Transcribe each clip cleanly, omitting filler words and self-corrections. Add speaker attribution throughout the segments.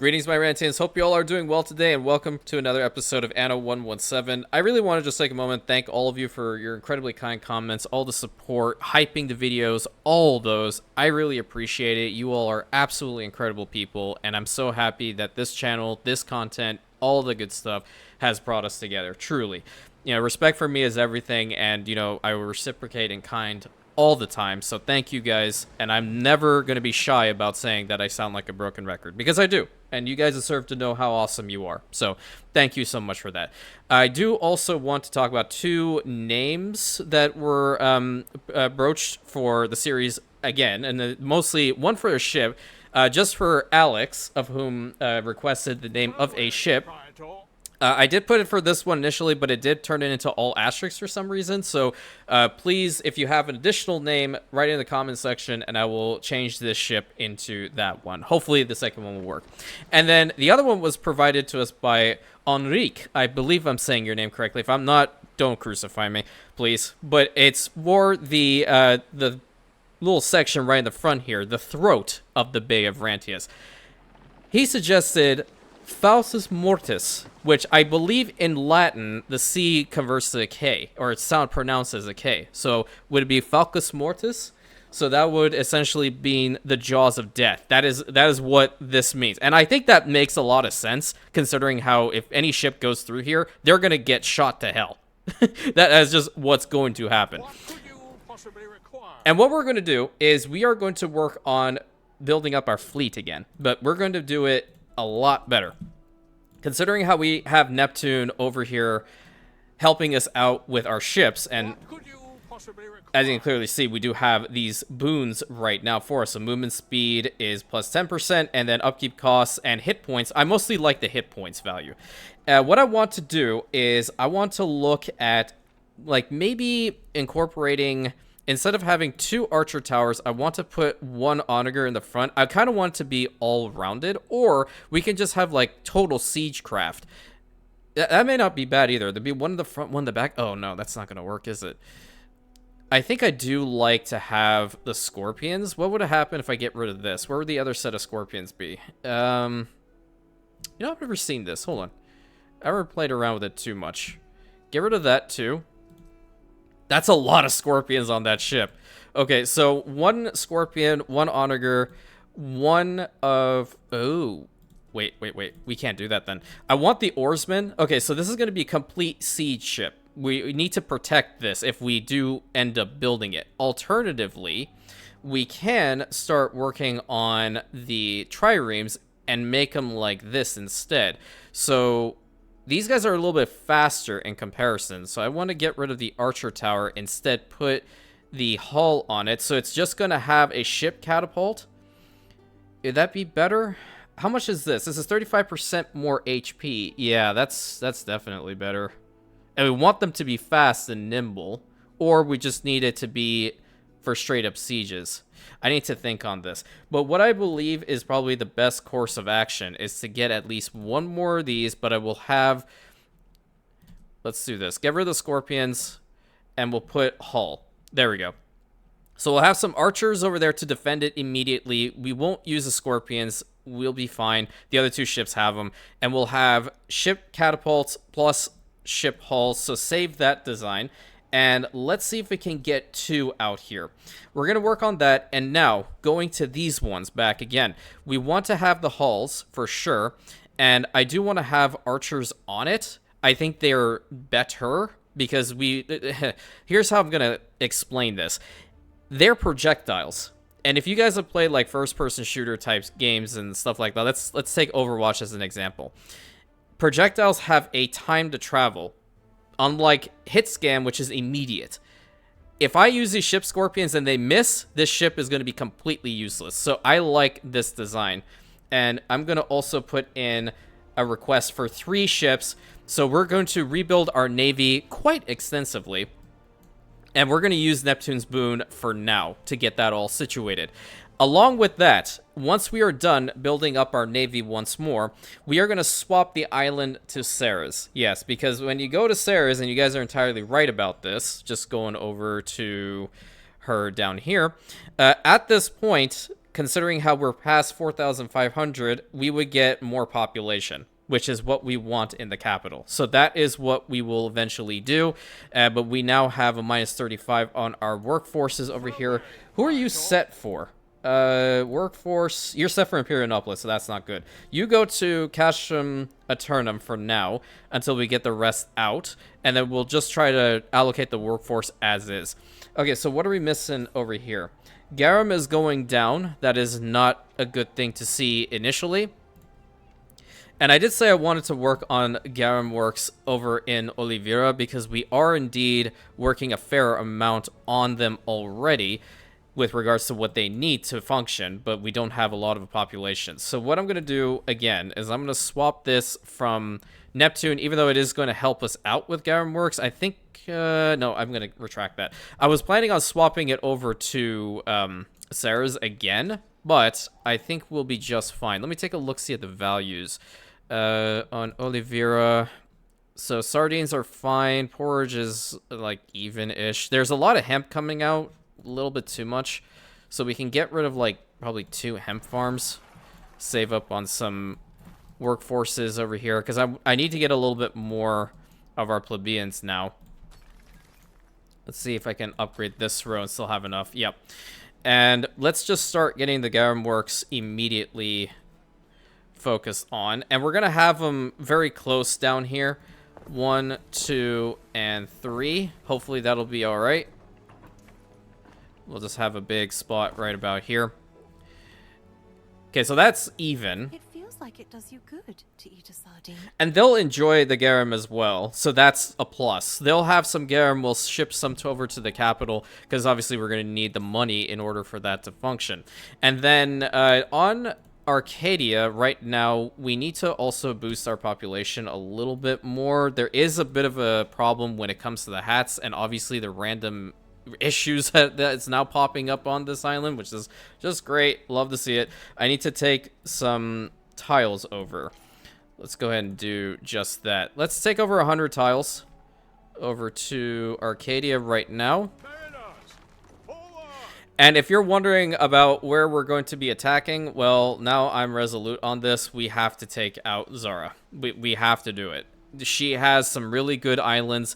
Speaker 1: Greetings, my Rantians. Hope you all are doing well today, and welcome to another episode of Anno 117. I really want to just take a moment, thank all of you for your incredibly kind comments, all the support, hyping the videos, all those. I really appreciate it. You all are absolutely incredible people, and I'm so happy that this channel, this content, all the good stuff has brought us together, truly. You know, respect for me is everything, and, you know, I will reciprocate in kind all the time, so thank you guys, and I'm never going to be shy about saying that I sound like a broken record, because I do, and you guys deserve to know how awesome you are, so thank you so much for that. I do also want to talk about two names that were broached for the series again, and mostly one for a ship, just for Alex, of whom requested the name of a ship. I did put it for this one initially, but it did turn it into all asterisks for some reason. So please, if you have an additional name, write it in the comment section, and I will change this ship into that one. Hopefully, the second one will work. And then the other one was provided to us by Enrique. I believe I'm saying your name correctly. If I'm not, don't crucify me, please. But it's for the little section right in the front here, the throat of the Bay of Rantius. He suggested Falsus Mortis, which I believe in Latin the C converts to a K, or it's pronounced as a K. So would it be Falcus Mortis? So that would essentially be the jaws of death. That is what this means. And I think that makes a lot of sense, considering how if any ship goes through here, they're going to get shot to hell. That is just what's going to happen.
Speaker 2: What could you possibly require?
Speaker 1: And what we're going to do is we are going to work on building up our fleet again. But we're going to do it a lot better, considering how we have Neptune over here helping us out with our ships, and as you can clearly see, we do have these boons right now for us. So movement speed is plus 10%, and then upkeep costs and hit points. I mostly like the hit points value. What I want to do is I want to look at like maybe incorporating, instead of having two archer towers, I want to put one onager in the front. I kind of want it to be all-rounded, or we can just have, like, total siegecraft. That may not be bad either. There'd be one in the front, one in the back. Oh, no, that's not going to work, is it? I think I do like to have the scorpions. What would have happened if I get rid of this? Where would the other set of scorpions be? You know, I've never seen this. Hold on. I never played around with it too much. Get rid of that, too. That's a lot of scorpions on that ship. Okay, so one scorpion, one onager, one of... Oh, wait. We can't do that then. I want the oarsman. Okay, so this is going to be a complete siege ship. We need to protect this if we do end up building it. Alternatively, we can start working on the triremes and make them like this instead. So these guys are a little bit faster in comparison, so I want to get rid of the archer tower, instead put the hull on it, so it's just going to have a ship catapult. Would that be better? How much is this? This is 35% more HP. Yeah, that's definitely better. And we want them to be fast and nimble, or we just need it to be for straight up sieges. I need to think on this. But what I believe is probably the best course of action is to get at least one more of these, but I will have... Let's do this. Get rid of the scorpions, and we'll put hull. There we go. So we'll have some archers over there to defend it immediately. We won't use the scorpions. We'll be fine. The other two ships have them. And we'll have ship catapults plus ship hulls, so save that design. And let's see if we can get two out here. We're going to work on that. And now, going to these ones back again. We want to have the hulls, for sure. And I do want to have archers on it. I think they're better, because we... Here's how I'm going to explain this. They're projectiles. And if you guys have played, like, first-person shooter types games and stuff like that, let's take Overwatch as an example. Projectiles have a time to travel, unlike hit scan, which is immediate. If I use these ship scorpions and they miss, this ship is going to be completely useless. So I like this design. And I'm going to also put in a request for 3 ships. So we're going to rebuild our navy quite extensively. And we're going to use Neptune's boon for now to get that all situated. Along with that, once we are done building up our navy once more, we are going to swap the island to Ceres. Yes, because when you go to Ceres, and you guys are entirely right about this, just going over to her down here, at this point, considering how we're past 4,500, we would get more population, which is what we want in the capital. So that is what we will eventually do. But we now have a minus 35 on our workforces over here. Who are you set for? Workforce, you're set for Imperianopolis, so that's not good. You go to Castrum Aeternum for now until we get the rest out, and then we'll just try to allocate the workforce as is. Okay, so what are we missing over here? Garum is going down. That is not a good thing to see initially. And I did say I wanted to work on Garum works over in Oliveira because we are indeed working a fair amount on them already with regards to what they need to function, but we don't have a lot of a population. So what I'm going to do, again, is I'm going to swap this from Neptune, even though it is going to help us out with Garum Works. I think, no, I'm going to retract that. I was planning on swapping it over to Sarah's again, but I think we'll be just fine. Let me take a look-see at the values. On Oliveira, so sardines are fine. Porridge is, like, even-ish. There's a lot of hemp coming out. A little bit too much, so we can get rid of like probably 2 hemp farms, save up on some workforces over here because I need to get a little bit more of our plebeians now. Let's see if I can upgrade this row and still have enough. Yep. And let's just start getting the Garum works immediately focused on, and we're gonna have them very close down here. 1, 2, and 3. Hopefully that'll be all right. We'll just have a big spot right about here. Okay, so that's even.
Speaker 3: It feels like it does you good to eat a sardine.
Speaker 1: And they'll enjoy the garum as well, so that's a plus. They'll have some garum. We'll ship some over to the capital, because obviously we're going to need the money in order for that to function. And then on Arcadia, right now, we need to also boost our population a little bit more. There is a bit of a problem when it comes to the hats, and obviously the random issues that's now popping up on this island, which is just great. Love to see it. I need to take some tiles over. Let's go ahead and do just that. Let's take over 100 tiles over to Arcadia right now. And if you're wondering about where we're going to be attacking, well, now I'm resolute on this. We have to take out Zara. We have to do it. She has some really good islands.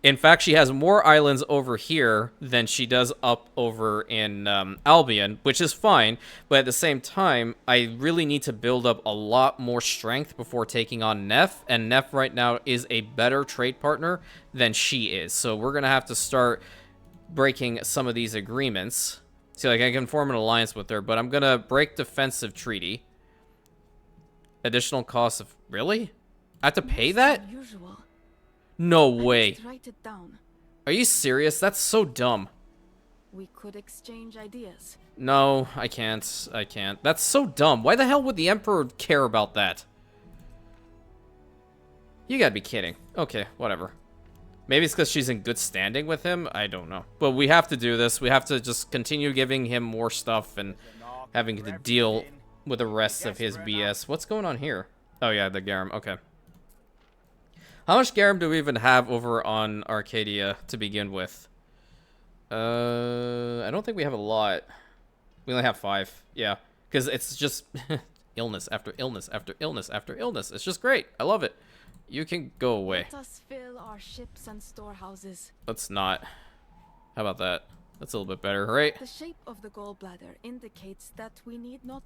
Speaker 1: In fact, she has more islands over here than she does up over in Albion, which is fine. But at the same time, I really need to build up a lot more strength before taking on Nef. And Nef right now is a better trade partner than she is. So we're going to have to start breaking some of these agreements. See, like, I can form an alliance with her, but I'm going to break defensive treaty. Additional cost of... Really? I have to pay that?
Speaker 3: Unusual.
Speaker 1: No way.
Speaker 3: Write it down.
Speaker 1: Are you serious? That's so dumb.
Speaker 3: We could exchange ideas.
Speaker 1: No, I can't. I can't. That's so dumb. Why the hell would the Emperor care about that? You gotta be kidding. Okay, whatever. Maybe it's because she's in good standing with him? I don't know. But we have to do this. We have to just continue giving him more stuff and having to deal with the rest of his BS. What's going on here? Oh, yeah, the garum. Okay. How much garum do we even have over on Arcadia to begin with? I don't think we have a lot. We only have 5. Yeah, because it's just illness after illness after illness after illness. It's just great. I love it. You can go away.
Speaker 3: Let us fill our ships and storehouses.
Speaker 1: Let's not. How about that? That's a little bit better, right?
Speaker 3: The shape of the gallbladder indicates that we need not...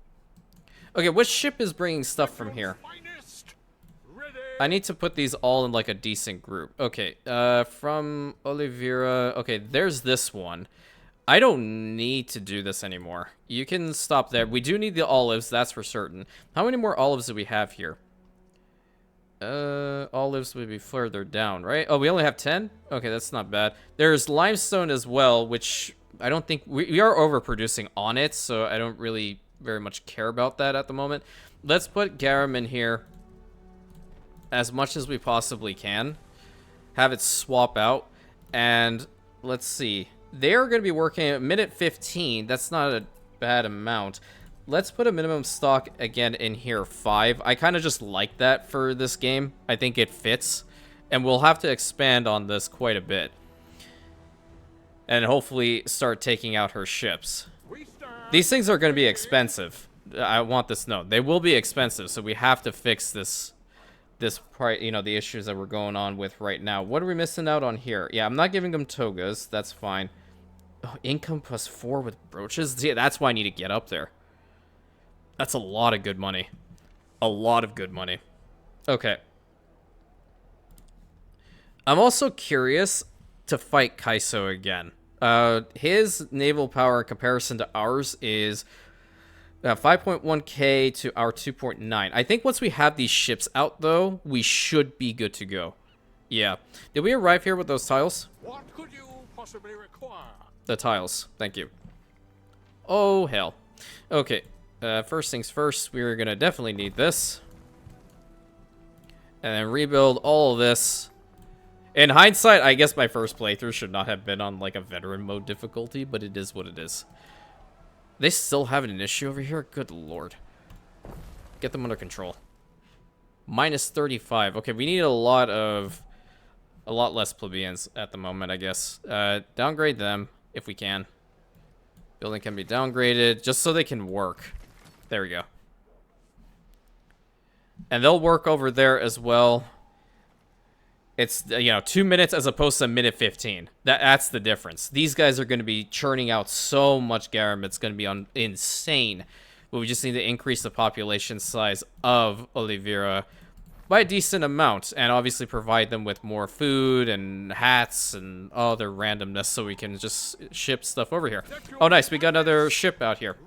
Speaker 1: Okay, which ship is bringing stuff from here? I need to put these all in like a decent group. Okay, from Oliveira. Okay, there's this one. I don't need to do this anymore. You can stop there. We do need the olives, that's for certain. How many more olives do we have here? Olives would be further down, right? Oh, we only have 10? Okay, that's not bad. There's limestone as well, which I don't think... We are overproducing on it, so I don't really very much care about that at the moment. Let's put garum in here as much as we possibly can. Have it swap out. And let's see. They're going to be working at minute 15. That's not a bad amount. Let's put a minimum stock again in here, 5. I kind of just like that for this game. I think it fits. And we'll have to expand on this quite a bit. And hopefully start taking out her ships.
Speaker 2: We stand
Speaker 1: These things are going to be expensive. I want this known. They will be expensive, so we have to fix this part, you know, the issues that we're going on with right now. What are we missing out on here? Yeah, I'm not giving them togas. That's fine. Oh, income +4 with brooches. Yeah, that's why I need to get up there. That's a lot of good money. A lot of good money. Okay. I'm also curious to fight Kaiso again. His naval power in comparison to ours is 5.1k to our 2.9. I think once we have these ships out, though, we should be good to go. Yeah. Did we arrive here with those tiles?
Speaker 2: What could you possibly require?
Speaker 1: The tiles. Thank you. Oh, hell. Okay. First things first, we're going to definitely need this. And then rebuild all of this. In hindsight, I guess my first playthrough should not have been on, like, a veteran mode difficulty, but it is what it is. They still have an issue over here? Good lord. Get them under control. -35. Okay, we need a lot less plebeians at the moment, I guess. Downgrade them, if we can. Building can be downgraded, just so they can work. There we go. And they'll work over there as well. It's, you know, 2 minutes as opposed to 1:15. That's the difference. These guys are going to be churning out so much garum. It's going to be insane. But we just need to increase the population size of Oliveira by a decent amount. And obviously provide them with more food and hats and other randomness so we can just ship stuff over here. Oh, nice. We got another ship out here.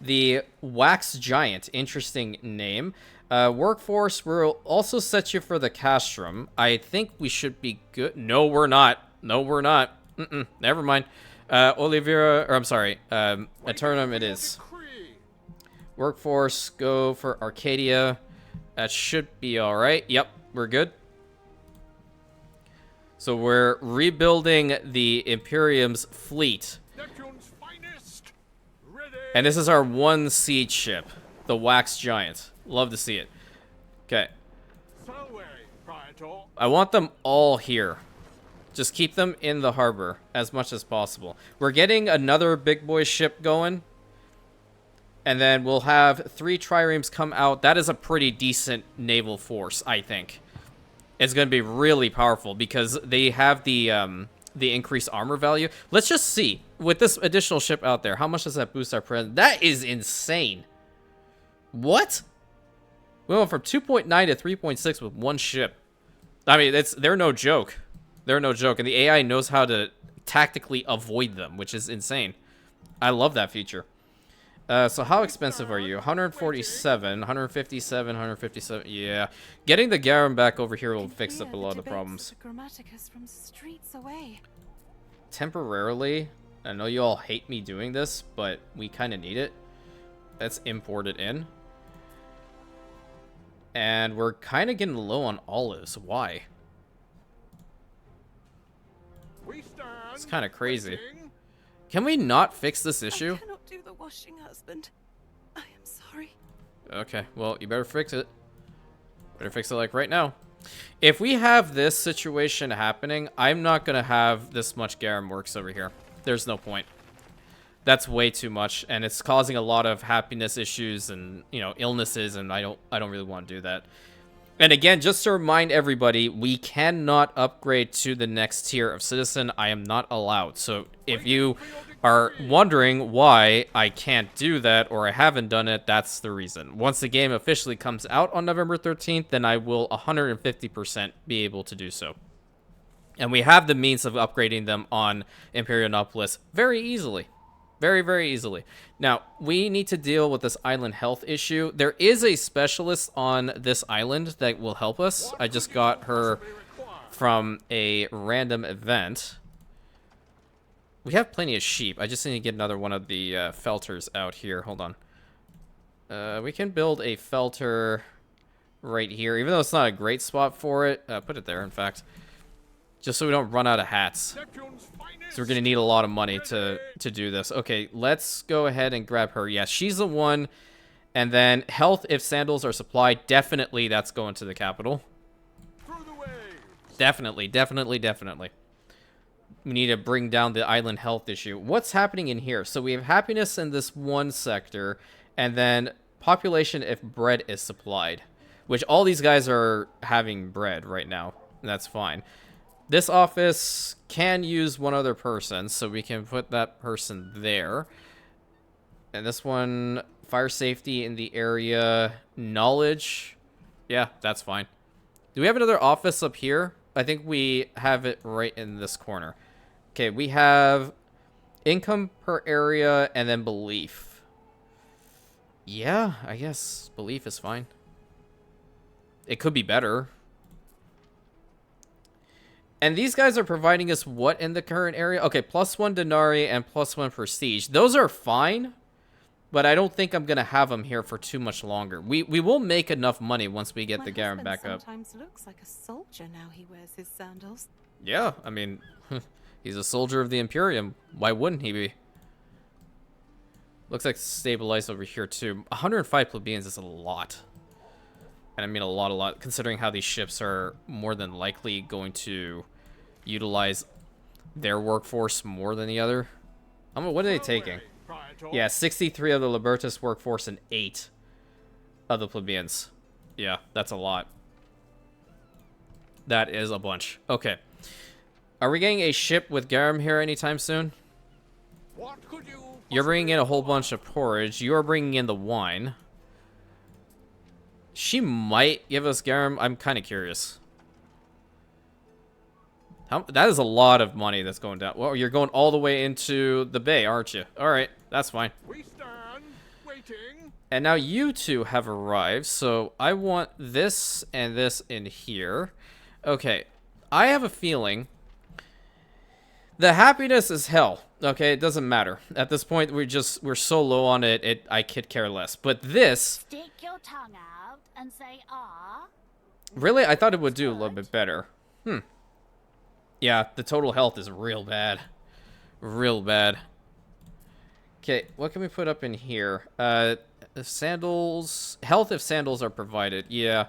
Speaker 1: The Wax Giant. Interesting name. Workforce, we'll also set you for the castrum. I think we should be good. No, we're not. No, we're not. Never mind. Oliveira, or I'm sorry, Eternum it is. Workforce, go for Arcadia. That should be alright. Yep, we're good. So we're rebuilding the Imperium's fleet.
Speaker 2: Neptune's finest. Ready.
Speaker 1: And this is our one siege ship, the Wax Giant. Love to see it. Okay. I want them all here. Just keep them in the harbor as much as possible. We're getting another big boy ship going. And then we'll have 3 triremes come out. That is a pretty decent naval force, I think. It's going to be really powerful because they have the increased armor value. Let's just see. With this additional ship out there, how much does that boost our presence? That is insane. What? We went from 2.9 to 3.6 with one ship. I mean, they're no joke. They're no joke. And the AI knows how to tactically avoid them, which is insane. I love that feature. So how expensive are you? 147, 157, 157. Yeah. Getting the garum back over here will fix up a lot of the problems.
Speaker 3: From streets away.
Speaker 1: Temporarily, I know you all hate me doing this, but we kind of need it. Let's import it in. And we're kind of getting low on olives. Why? It's kind of crazy. Can we not fix this issue?
Speaker 3: I cannot do the washing, husband. I am sorry.
Speaker 1: Okay, well, you better fix it. Better fix it like right now. If we have this situation happening, I'm not going to have this much garum works over here. There's no point. That's way too much, and it's causing a lot of happiness issues and, you know, illnesses, and I don't really want to do that. And again, just to remind everybody, we cannot upgrade to the next tier of citizen. I am not allowed. So if you are wondering why I can't do that or I haven't done it, that's the reason. Once the game officially comes out on November 13th, then I will 150% be able to do so. And we have the means of upgrading them on Imperionopolis very easily. Very, very easily. Now, we need to deal with this island health issue. There is a specialist on this island that will help us. I just got her from a random event. We have plenty of sheep. I just need to get another one of the felters out here. Hold on. We can build a felter right here, even though it's not a great spot for it. Put it there, in fact. Just so we don't run out of hats. So we're going to need a lot of money to do this. Okay, let's go ahead and grab her. Yeah, she's the one. And then health, if sandals are supplied, definitely that's going to the capital. Definitely, definitely, definitely. We need to bring down the island health issue. What's happening in here? So we have happiness in this one sector, and then population if bread is supplied, which all these guys are having bread right now. And that's fine. This office can use one other person, so we can put that person there. And this one, fire safety in the area, knowledge. Yeah, that's fine. Do we have another office up here? I think we have it right in this corner. Okay, we have income per area and then belief. Yeah, I guess belief is fine. It could be better. And these guys are providing us what in the current area? Okay, +1 denarii and +1 prestige. Those are fine, but I don't think I'm going to have them here for too much longer. We will make enough money once we get the Garen back up.
Speaker 3: Sometimes looks like a soldier now he wears his sandals.
Speaker 1: Yeah, I mean, he's a soldier of the Imperium. Why wouldn't he be? Looks like stabilized over here too. 105 plebeians is a lot. And I mean a lot, considering how these ships are more than likely going to utilize their workforce more than the other. What are they taking? Yeah, 63 of the Libertas workforce and 8 of the plebeians. Yeah, that's a lot. That is a bunch. Okay. Are we getting a ship with Garum here anytime soon?
Speaker 2: What could you
Speaker 1: You're bringing in a whole bunch of porridge. You're bringing in the wine. She might give us Garum. I'm kind of curious. That is a lot of money that's going down. Well, you're going all the way into the bay, aren't you? All right, that's fine.
Speaker 2: We stand waiting.
Speaker 1: And now you two have arrived, so I want this and this in here. Okay, I have a feeling the happiness is hell. Okay, it doesn't matter. At this point, we're so low on it, I could care less. But this...
Speaker 4: Stick your tongue out and say ah.
Speaker 1: Really? I thought it would do a little bit better. Yeah, the total health is real bad. Real bad. Okay, what can we put up in here? Sandals... Health if sandals are provided. Yeah.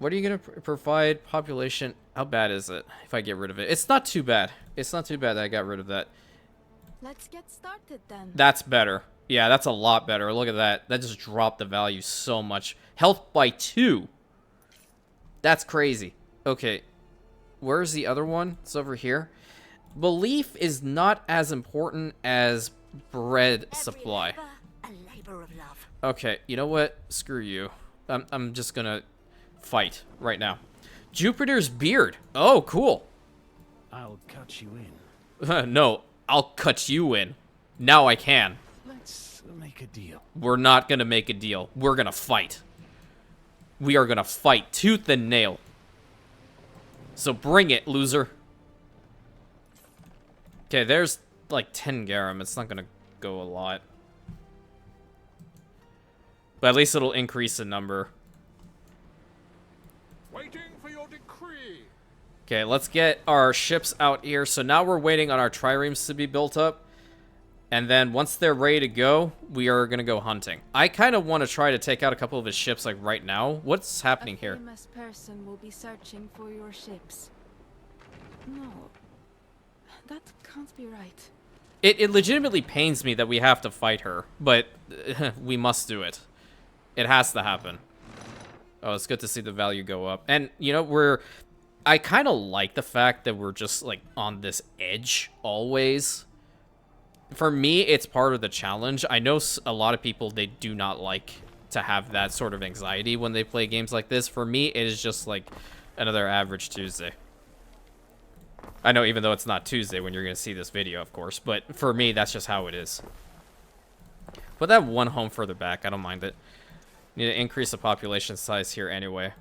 Speaker 1: What are you going to provide? Population. How bad is it if I get rid of it? It's not too bad. It's not too bad that I got rid of that.
Speaker 3: Let's get started then.
Speaker 1: That's better. Yeah, that's a lot better. Look at that. That just dropped the value so much. Health by 2. That's crazy. Okay. Where's the other one? It's over here. Belief is not as important as bread supply.
Speaker 4: A labor of love.
Speaker 1: Okay, you know what? Screw you. I'm just gonna fight right now. Jupiter's beard. Oh, cool.
Speaker 5: I'll cut you in.
Speaker 1: No, I'll cut you in. Now I can.
Speaker 5: Let's make a deal.
Speaker 1: We're not gonna make a deal. We're gonna fight. We are gonna fight tooth and nail. So bring it, loser. Okay, there's like 10 Garum. It's not gonna go a lot. But at least it'll increase the number.
Speaker 2: Waiting for your decree.
Speaker 1: Okay, let's get our ships out here. So now we're waiting on our triremes to be built up. And then once they're ready to go, we are going to go hunting. I kind of want to try to take out a couple of his ships like right now. What's happening here?
Speaker 3: A famous person will be searching for your ships. No, that can't be right.
Speaker 1: It legitimately pains me that we have to fight her, but we must do it. It has to happen. Oh, it's good to see the value go up. And, you know, I kind of like the fact that we're just, like, on this edge always. For me, it's part of the challenge. I know a lot of people, they do not like to have that sort of anxiety when they play games like this. For me, it is just, like, another average Tuesday. I know, even though it's not Tuesday when you're going to see this video, of course. But for me, that's just how it is. Put that one home further back. I don't mind it. Need to increase the population size here anyway.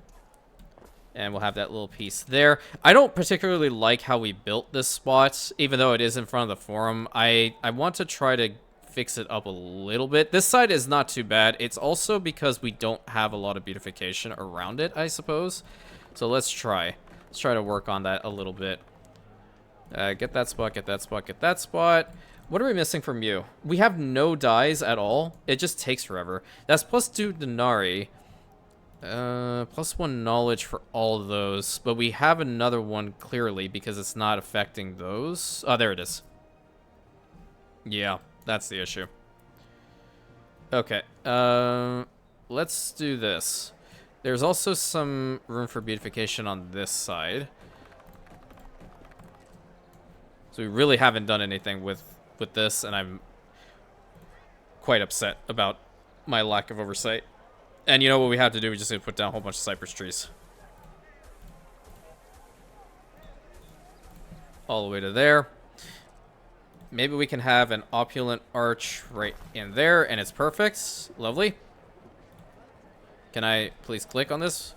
Speaker 1: And we'll have that little piece there. I don't particularly like how we built this spot, even though it is in front of the forum. I want to try to fix it up a little bit. This side is not too bad. It's also because we don't have a lot of beautification around it, I suppose. So let's try. Let's try to work on that a little bit. Get that spot, get that spot, get that spot. What are we missing from you? We have no dyes at all. It just takes forever. That's +2 denarii. +1 knowledge for all of those, but we have another one clearly because it's not affecting those. Oh, there it is. Yeah, that's the issue. Okay, let's do this. There's also some room for beautification on this side. So we really haven't done anything with this, and I'm quite upset about my lack of oversight. And you know what we have to do? We just need to put down a whole bunch of cypress trees. All the way to there. Maybe we can have an opulent arch right in there, and it's perfect. Lovely. Can I please click on this?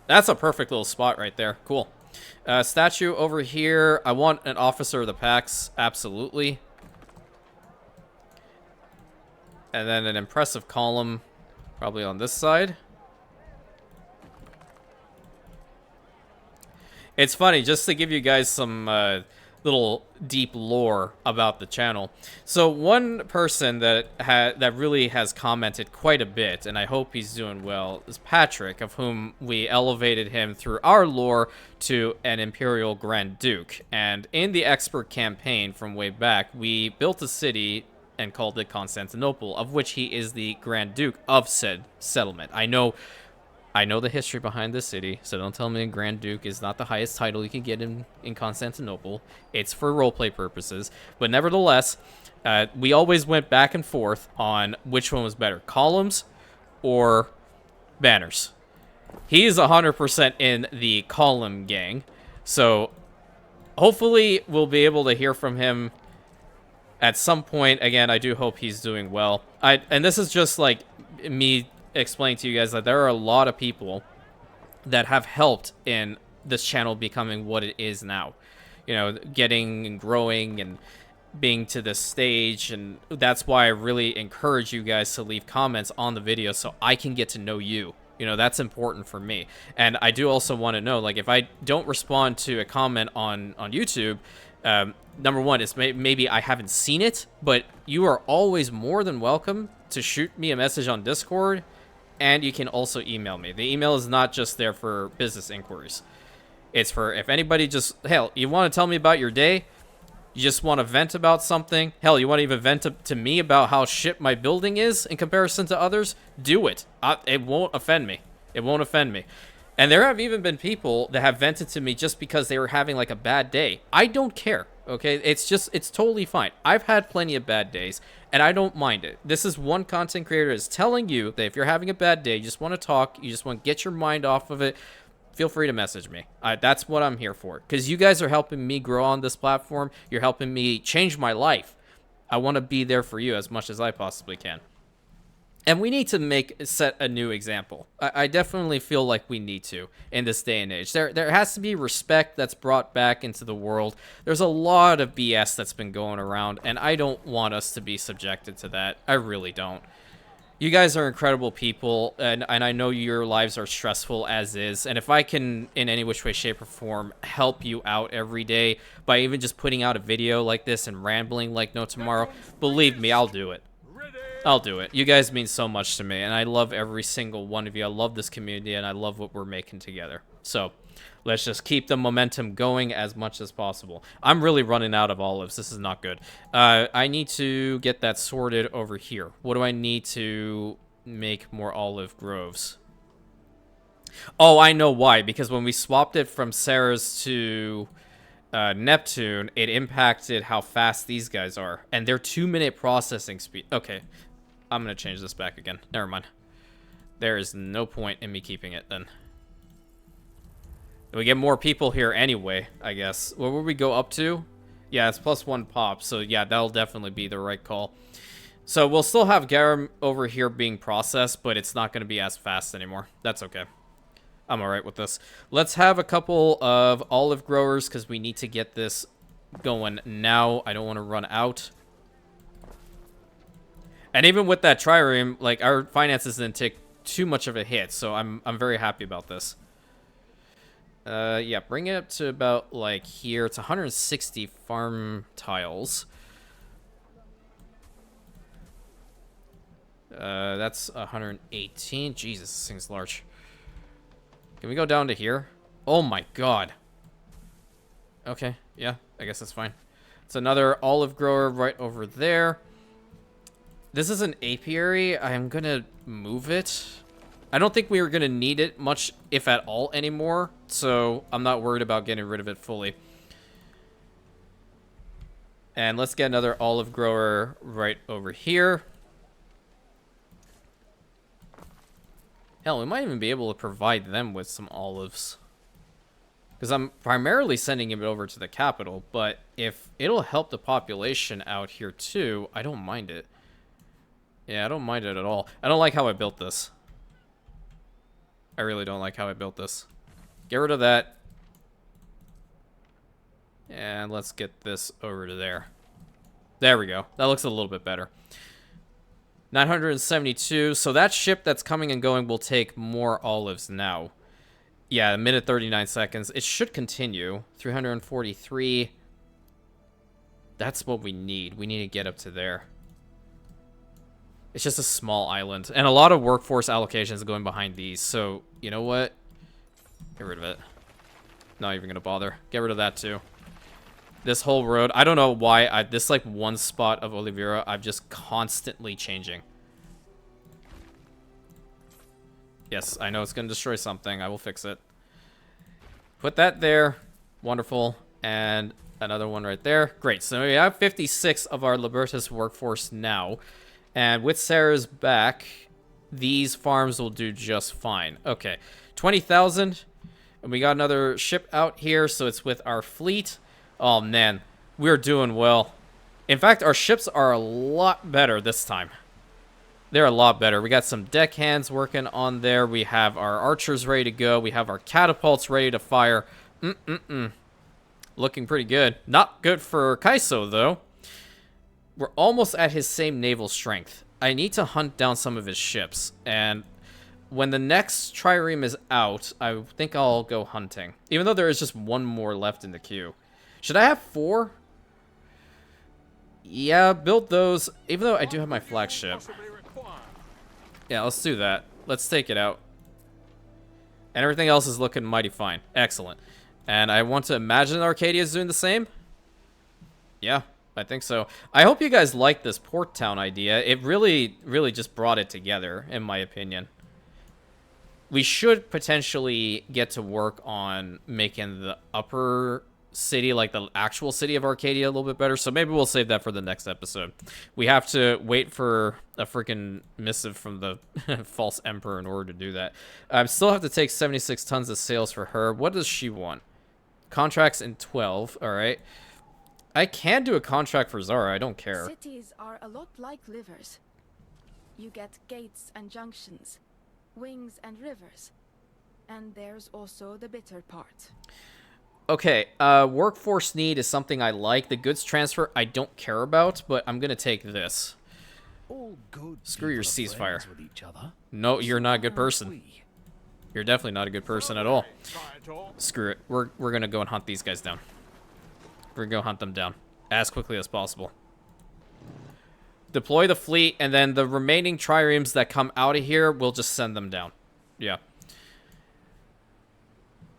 Speaker 1: That's a perfect little spot right there. Cool. Statue over here. I want an officer of the Pax. Absolutely. And then an impressive column. Probably on this side. It's funny, just to give you guys some little deep lore about the channel. So one person that really has commented quite a bit, and I hope he's doing well, is Patrick, of whom we elevated him through our lore to an Imperial Grand Duke. And in the expert campaign from way back, we built a city and called it Constantinople, of which he is the Grand Duke of said settlement. I know the history behind this city, so don't tell me Grand Duke is not the highest title you can get in Constantinople. It's for roleplay purposes. But nevertheless, we always went back and forth on which one was better, columns or banners. He is 100% in the column gang, so hopefully we'll be able to hear from him at some point. Again, I do hope he's doing well. And this is just like me explain to you guys that there are a lot of people that have helped in this channel becoming what it is now, you know, getting and growing and being to this stage. And that's why I really encourage you guys to leave comments on the video so I can get to know you. You know, that's important for me. And I do also want to know, like, if I don't respond to a comment on YouTube, number one, it's maybe I haven't seen it, but you are always more than welcome to shoot me a message on Discord. And you can also email me. The email is not just there for business inquiries. It's for if anybody just, hell, you want to tell me about your day? You just want to vent about something? Hell, you want to even vent to me about how shit my building is in comparison to others? Do it. It won't offend me. It won't offend me. And there have even been people that have vented to me just because they were having like a bad day. I don't care, okay? It's totally fine. I've had plenty of bad days, and I don't mind it. This is one content creator is telling you that if you're having a bad day, you just want to talk, you just want to get your mind off of it, feel free to message me. That's what I'm here for, because you guys are helping me grow on this platform. You're helping me change my life. I want to be there for you as much as I possibly can. And we need to set a new example. I definitely feel like we need to in this day and age. There has to be respect that's brought back into the world. There's a lot of BS that's been going around, and I don't want us to be subjected to that. I really don't. You guys are incredible people, and I know your lives are stressful as is. And if I can, in any which way, shape, or form, help you out every day by even just putting out a video like this and rambling like no tomorrow, believe me, I'll do it. I'll do it. You guys mean so much to me, and I love every single one of you. I love this community, and I love what we're making together. So let's just keep the momentum going as much as possible. I'm really running out of olives. This is not good. I need to get that sorted over here. What do I need to make more olive groves? Oh, I know why. Because when we swapped it from Sarah's to Neptune, it impacted how fast these guys are. And they're 2-minute processing speed. Okay. I'm going to change this back again. Never mind. There is no point in me keeping it then. We get more people here anyway, I guess. What would we go up to? Yeah, it's +1 pop. So yeah, that'll definitely be the right call. So we'll still have Garum over here being processed, but it's not going to be as fast anymore. That's okay. I'm alright with this. Let's have a couple of olive growers because we need to get this going now. I don't want to run out. And even with that trireme, like, our finances didn't take too much of a hit, so I'm very happy about this. Yeah, bring it up to about, like, here. It's 160 farm tiles. That's 118. Jesus, this thing's large. Can we go down to here? Oh my god. Okay, yeah, I guess that's fine. It's another olive grower right over there. This is an apiary. I'm gonna move it. I don't think we are gonna need it much, if at all, anymore. So I'm not worried about getting rid of it fully. And let's get another olive grower right over here. Hell, we might even be able to provide them with some olives. Because I'm primarily sending it over to the capital, but if it'll help the population out here too, I don't mind it. Yeah, I don't mind it at all. I don't like how I built this. I really don't like how I built this. Get rid of that. And let's get this over to there. There we go. That looks a little bit better. 972. So that ship that's coming and going will take more olives now. Yeah, a minute 39 seconds. It should continue. 343. That's what we need. We need to get up to there. It's just a small island. And a lot of workforce allocations going behind these. So, you know what? Get rid of it. Not even going to bother. Get rid of that too. This whole road. I don't know why. This like one spot of Oliveira, I'm just constantly changing. Yes, I know it's going to destroy something. I will fix it. Put that there. Wonderful. And another one right there. Great. So we have 56 of our Libertas workforce now. And with Sarah's back, these farms will do just fine. Okay. 20,000. And we got another ship out here, so it's with our fleet. Oh, man. We're doing well. In fact, our ships are a lot better this time. They're a lot better. We got some deckhands working on there. We have our archers ready to go. We have our catapults ready to fire. Looking pretty good. Not good for Kaiso, though. We're almost at his same naval strength. I need to hunt down some of his ships. And when the next trireme is out, I think I'll go hunting. Even though there is just one more left in the queue. Should I have 4? Yeah, build those. Even though I do have my flagship. Yeah, let's do that. Let's take it out. And everything else is looking mighty fine. Excellent. And I want to imagine Arcadia is doing the same. Yeah, I think so. I hope you guys like this port town idea. It really, really just brought it together, in my opinion. We should potentially get to work on making the upper city, like the actual city of Arcadia, a little bit better. So maybe we'll save that for the next episode. We have to wait for a freaking missive from the false emperor in order to do that. I still have to take 76 tons of sales for her. What does she want? Contracts in 12. All right. I can do a contract for Zara. I don't care.
Speaker 3: Cities are a lot like livers. You get gates and junctions, wings and rivers. And there's also the bitter part.
Speaker 1: Okay, workforce need is something I like. The goods transfer I don't care about, but I'm gonna take this.
Speaker 5: All good
Speaker 1: Screw your
Speaker 5: people are
Speaker 1: ceasefire.
Speaker 5: friends with each other.
Speaker 1: No, you're not a good
Speaker 5: Aren't
Speaker 1: person.
Speaker 5: we?
Speaker 1: You're definitely not a good person at all. Screw it. We're gonna go and hunt these guys down. We're gonna go hunt them down as quickly as possible. Deploy the fleet, and then the remaining triremes that come out of here, we'll just send them down. Yeah.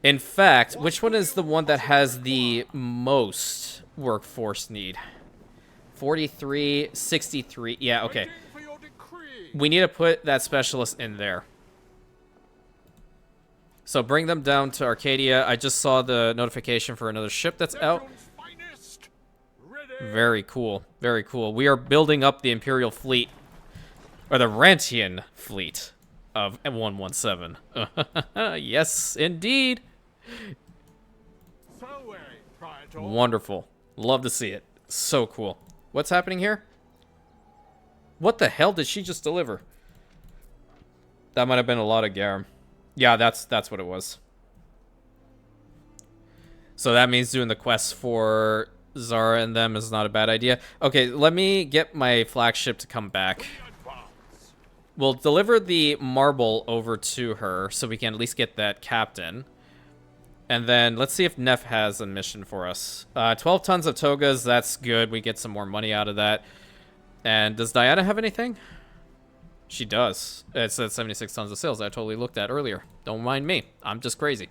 Speaker 1: In fact, which one is the one that has the most workforce need? 43, 63. Yeah, okay. We need to put that specialist in there. So bring them down to Arcadia. I just saw the notification for another ship that's out. Very cool. Very cool. We are building up the Imperial fleet. Or the Rantian fleet of 117. Yes, indeed. Wonderful. Love to see it. So cool. What's happening here? What the hell did she just deliver? That might have been a lot of garum. Yeah, that's what it was. So that means doing the quests for Zara and them is not a bad idea. Okay, let me get my flagship to come back. We'll deliver the marble over to her so we can at least get that captain. And then let's see if Neff has a mission for us. 12 tons of togas, that's good. We get some more money out of that. And does Diana have anything? She does. It says 76 tons of sails. I totally looked at earlier. Don't mind me. I'm just crazy.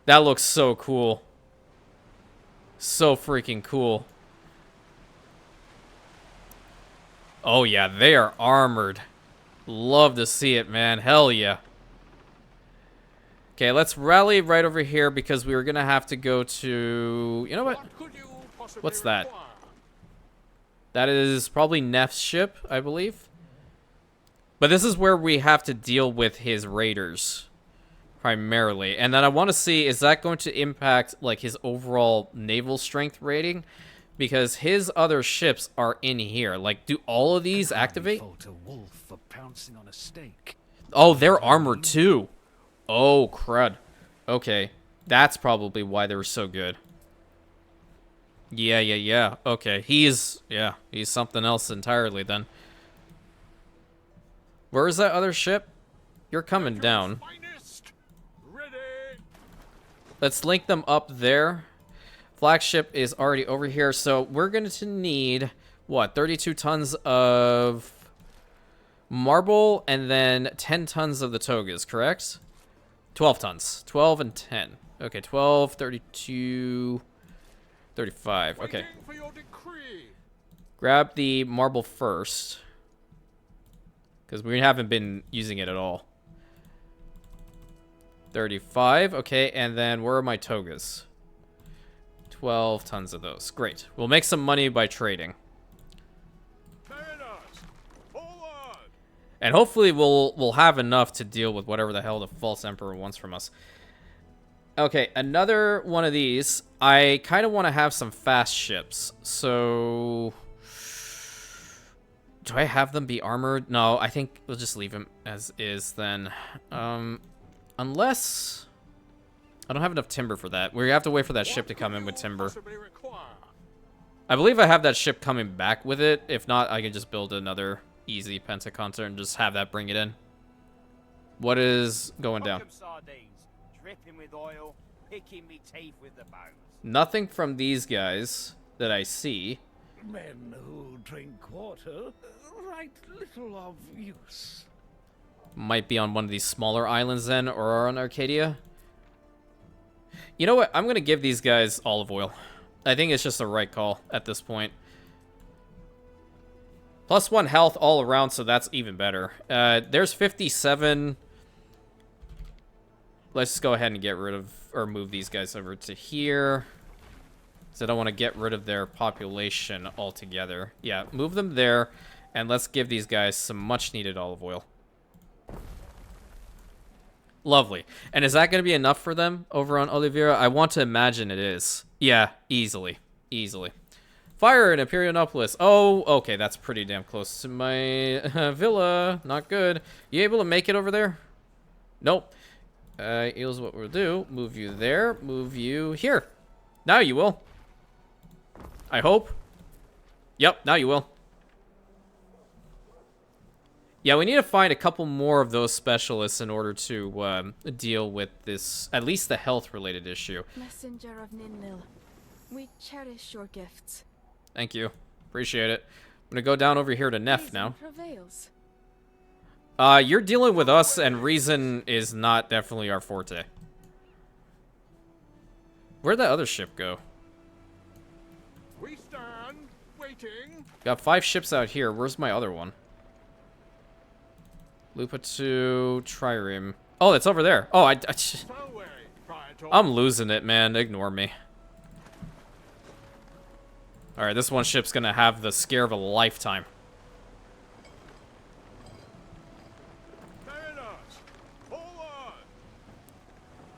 Speaker 1: That looks so cool. So freaking cool. Oh yeah, they are armored. Love to see it, man. Hell yeah. Okay, let's rally right over here because we were gonna have to go to... You know what?
Speaker 2: Could you possibly
Speaker 1: What's that?
Speaker 2: require?
Speaker 1: That is probably Neff's ship, I believe. But this is where we have to deal with his raiders, primarily. And then I want to see, is that going to impact like his overall naval strength rating? Because his other ships are in here. Like, do all of these activate?
Speaker 5: Fought a wolf for pouncing on a steak.
Speaker 1: Oh, they're armored too. Oh, crud. Okay, that's probably why they were so good. Yeah. Okay, he's something else entirely then. Where is that other ship? You're coming down.
Speaker 2: Finest. Ready.
Speaker 1: Let's link them up there. Flagship is already over here, so we're going to need, what, 32 tons of marble and then 10 tons of the togas, correct? 12 tons. 12 and 10. Okay, 12, 32... 35. Okay.
Speaker 2: Waiting for your decree.
Speaker 1: Grab the marble first. Because we haven't been using it at all. 35. Okay, and then where are my togas? 12 tons of those. Great. We'll make some money by trading.
Speaker 2: Mariners, forward.
Speaker 1: And hopefully we'll have enough to deal with whatever the hell the false emperor wants from us. Okay, another one of these. I kind of want to have some fast ships. So, do I have them be armored? No, I think we'll just leave them as is then. Unless I don't have enough timber for that. We have to wait for that ship to come in with timber.
Speaker 2: Possibly require?
Speaker 1: I believe I have that ship coming back with it. If not, I can just build another easy pentaconter and just have that bring it in. What is going down?
Speaker 6: Sardines, dripping with oil, picking me teeth with the bones.
Speaker 1: Nothing from these guys that I see.
Speaker 5: Men who drink water, right little of use.
Speaker 1: Might be on one of these smaller islands then, or on Arcadia. You know what? I'm going to give these guys olive oil. I think it's just the right call at this point. +1 health all around, so that's even better. There's 57. Let's just go ahead and get rid of, or move these guys over to here. So I don't want to get rid of their population altogether. Yeah, move them there, and let's give these guys some much-needed olive oil. Lovely. And is that going to be enough for them over on Oliveira? I want to imagine it is. Yeah, easily. Easily. Fire in Imperianopolis. Oh, okay, that's pretty damn close to my villa. Not good. You able to make it over there? Nope. Here's what we'll do. Move you there. Move you here. Now you will. I hope. Yep, now you will. Yeah, we need to find a couple more of those specialists in order to deal with this, at least the health-related issue.
Speaker 3: Messenger of Ninil, we cherish your gifts.
Speaker 1: Thank you. Appreciate it. I'm gonna go down over here to Neff now.
Speaker 3: Prevails.
Speaker 1: You're dealing with us, and reason is not definitely our forte. Where'd that other ship go?
Speaker 2: We stand waiting.
Speaker 1: Got 5 ships out here. Where's my other one? Lupa to Trireme. Oh, it's over there. Oh,
Speaker 2: Away, Praetor.
Speaker 1: I'm losing it, man. Ignore me. Alright, this one ship's gonna have the scare of a lifetime.
Speaker 2: Mariners, forward.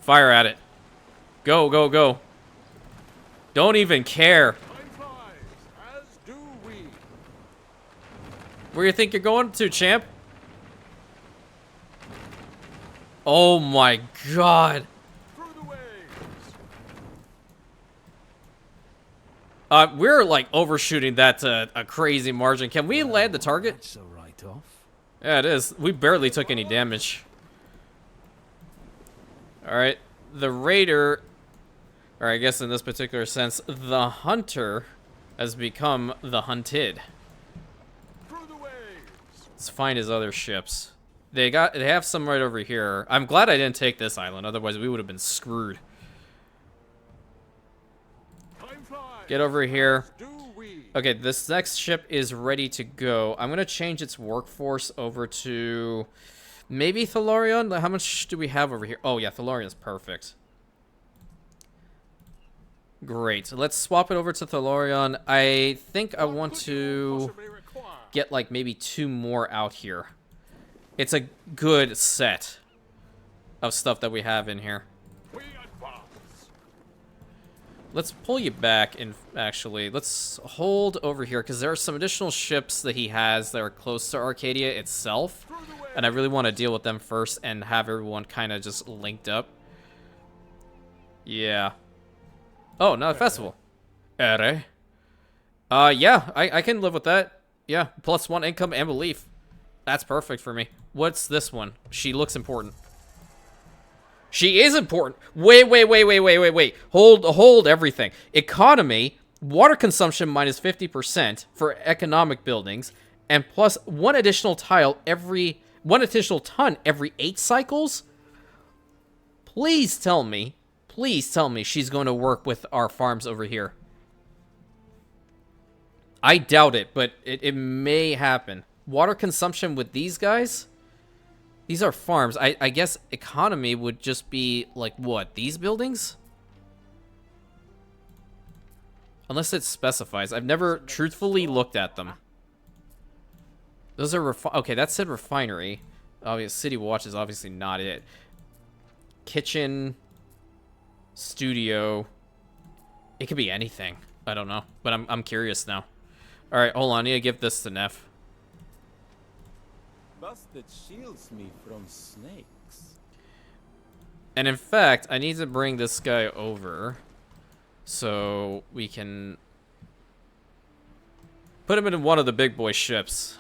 Speaker 1: Fire at it. Go, go, go. Don't even care.
Speaker 2: Time flies, as do we.
Speaker 1: Where you think you're going to, champ? Oh my god.
Speaker 2: Through the waves.
Speaker 1: We're like overshooting that to a crazy margin. Can we land the target?
Speaker 5: That's a write-off.
Speaker 1: Yeah, it is. We barely took any damage. Alright. The raider, or I guess in this particular sense, the hunter has become the hunted. Let's find his other ships. They have some right over here. I'm glad I didn't take this island, otherwise we would have been screwed.
Speaker 2: Time flies.
Speaker 1: Get over here.
Speaker 2: Do we?
Speaker 1: Okay, this next ship is ready to go. I'm gonna change its workforce over to maybe Thalarion. How much do we have over here? Oh yeah, Thalarion's perfect. Great. Let's swap it over to Thalarion. I think I want to get like maybe 2 more out here. It's a good set of stuff that we have in here.
Speaker 2: We advance.
Speaker 1: Let's pull you back and actually let's hold over here because there are some additional ships that he has that are close to Arcadia itself, and I really want to deal with them first and have everyone kind of just linked up. Yeah. Oh, not a festival. Yeah, I can live with that. Yeah, +1 income and belief. That's perfect for me. What's this one? She looks important. She is important. Wait. Hold everything. Economy, water consumption minus 50% for economic buildings, and plus 1 additional ton every 8 cycles? Please tell me she's going to work with our farms over here. I doubt it, but it may happen. Water consumption with these guys? These are farms. I guess economy would just be, like, what? These buildings? Unless it specifies. I've never truthfully looked at them. Those are okay, that said refinery. Obviously, City Watch is obviously not it. Kitchen. Studio. It could be anything. I don't know. But I'm curious now. Alright, hold on. I need to give this to Neff.
Speaker 7: Busted shields me from snakes.
Speaker 1: And in fact, I need to bring this guy over so we can put him in one of the big boy ships.